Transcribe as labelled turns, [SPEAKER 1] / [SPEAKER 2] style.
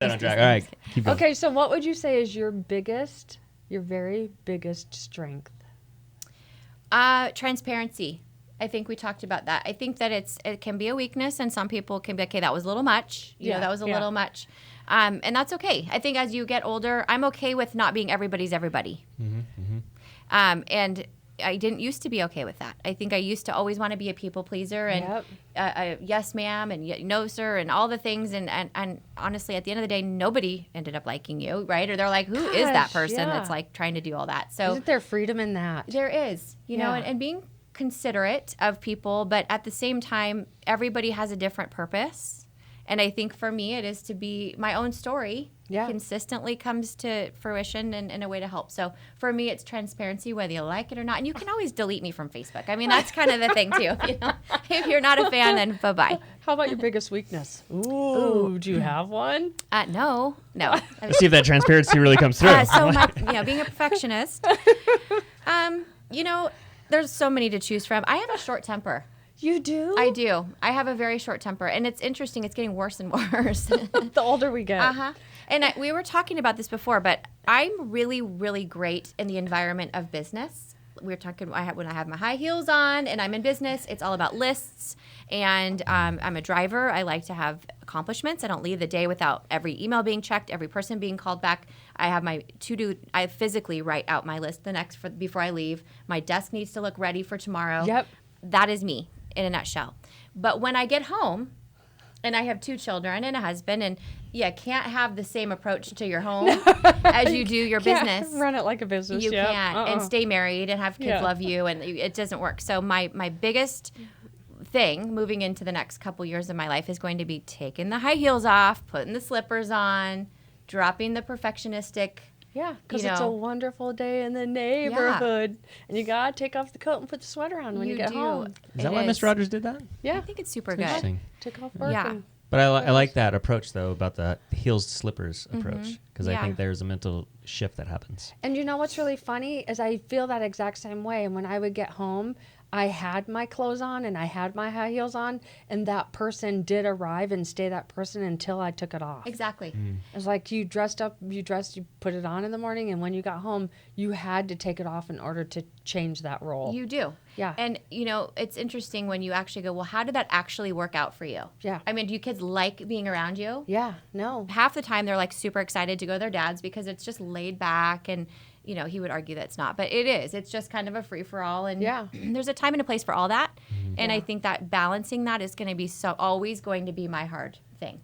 [SPEAKER 1] right on track. All right, keep going.
[SPEAKER 2] Okay, so what would you say is your very biggest strength?
[SPEAKER 3] Transparency. I think we talked about that. I think that it can be a weakness, and some people can be, okay, that was a little much. You know, that was a little much. And that's okay. I think as you get older, I'm okay with not being everybody's everybody. And I didn't used to be okay with that. I think I used to always want to be a people pleaser and a yes ma'am and no sir and all the things. And honestly, at the end of the day, nobody ended up liking you, right? Or they're like, who is that person that's like trying to do all that? So
[SPEAKER 2] isn't there freedom in that?
[SPEAKER 3] There is, you know, and being considerate of people, but at the same time, everybody has a different purpose. And I think for me, it is to be my own story consistently comes to fruition in a way to help. So for me, it's transparency, whether you like it or not. And you can always delete me from Facebook. I mean, that's kind of the thing, too. You know? If you're not a fan, then bye-bye.
[SPEAKER 2] How about your biggest weakness? Ooh, do you have one?
[SPEAKER 3] No.
[SPEAKER 1] Let's see if that transparency really comes through.
[SPEAKER 3] Being a perfectionist, you know, there's so many to choose from. I have a short temper.
[SPEAKER 2] You do?
[SPEAKER 3] I do. I have a very short temper, and it's interesting. It's getting worse and worse.
[SPEAKER 2] The older we get.
[SPEAKER 3] And we were talking about this before, but I'm really, really great in the environment of business. We were talking when I have my high heels on and I'm in business, it's all about lists. And I'm a driver. I like to have accomplishments. I don't leave the day without every email being checked, every person being called back. I have my to-do. I physically write out my list before I leave. My desk needs to look ready for tomorrow.
[SPEAKER 2] Yep.
[SPEAKER 3] That is me in a nutshell. But when I get home, and I have 2 children and a husband, and can't have the same approach to your home as you do your business.
[SPEAKER 2] Run it like a business.
[SPEAKER 3] You can't. And stay married and have kids love you, and it doesn't work. So my biggest thing moving into the next couple years of my life is going to be taking the high heels off, putting the slippers on, dropping the perfectionistic.
[SPEAKER 2] Yeah, because it's a wonderful day in the neighborhood. And you got to take off the coat and put the sweater on when you get home.
[SPEAKER 1] Is that why Mr. Rogers did that?
[SPEAKER 3] Yeah. I think it's super good.
[SPEAKER 2] Take off work.
[SPEAKER 3] Yeah.
[SPEAKER 1] But I like that approach, though, about the heels to slippers approach, because I think there's a mental shift that happens.
[SPEAKER 2] And you know what's really funny is I feel that exact same way. And when I would get home, I had my clothes on and I had my high heels on, and that person did arrive and stay that person until I took it off.
[SPEAKER 3] Exactly.
[SPEAKER 2] It's like you put it on in the morning, and when you got home, you had to take it off in order to change that role.
[SPEAKER 3] You do.
[SPEAKER 2] Yeah.
[SPEAKER 3] And, you know, it's interesting when you actually go, well, how did that actually work out for you?
[SPEAKER 2] Yeah.
[SPEAKER 3] I mean, do you kids like being around you?
[SPEAKER 2] Yeah, no.
[SPEAKER 3] Half the time they're like super excited to go to their dad's because it's just laid back, and you know, he would argue that it's not, but it is. It's just kind of a free-for-all, and there's a time and a place for all that. And I think that balancing that is going to be always going to be my hard thing.